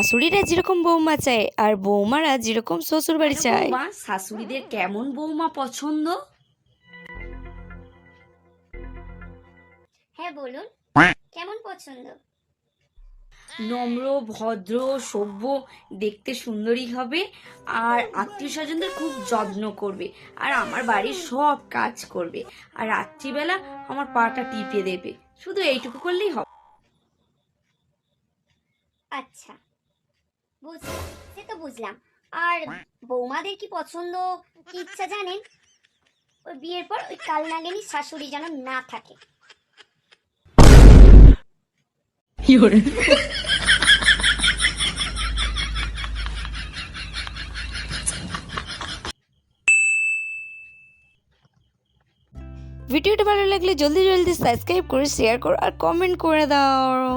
শাশুড়িরা যেরকম বৌমা চায় আর বৌমারা যেরকম শ্বশুর বাড়ি চায়। বৌমা, শাশুড়িদের কেমন বৌমা পছন্দ? হ্যাঁ বলুন, কেমন পছন্দ? নম্র, ভদ্র, সভ্য, দেখতে সুন্দরী হবে, আর আত্মীয় স্বজনদের খুব যত্ন করবে, আর আমার বাড়ির সব কাজ করবে, আর রাত্রিবেলা আমার পাটা টিপে দেবে। শুধু এইটুকু করলেই হবে। আচ্ছা, বুঝলাম, সে তো বুঝলাম। আর বৌমাদের কি পছন্দ, কি ইচ্ছা জানেন? ওই বিয়ের পর ওই কালনাগিনী শাশুড়ি যেন না থাকে। ভিডিওটা ভালো লাগলে জলদি জলদি সাবস্ক্রাইব করে শেয়ার করো আর কমেন্ট করে দাও।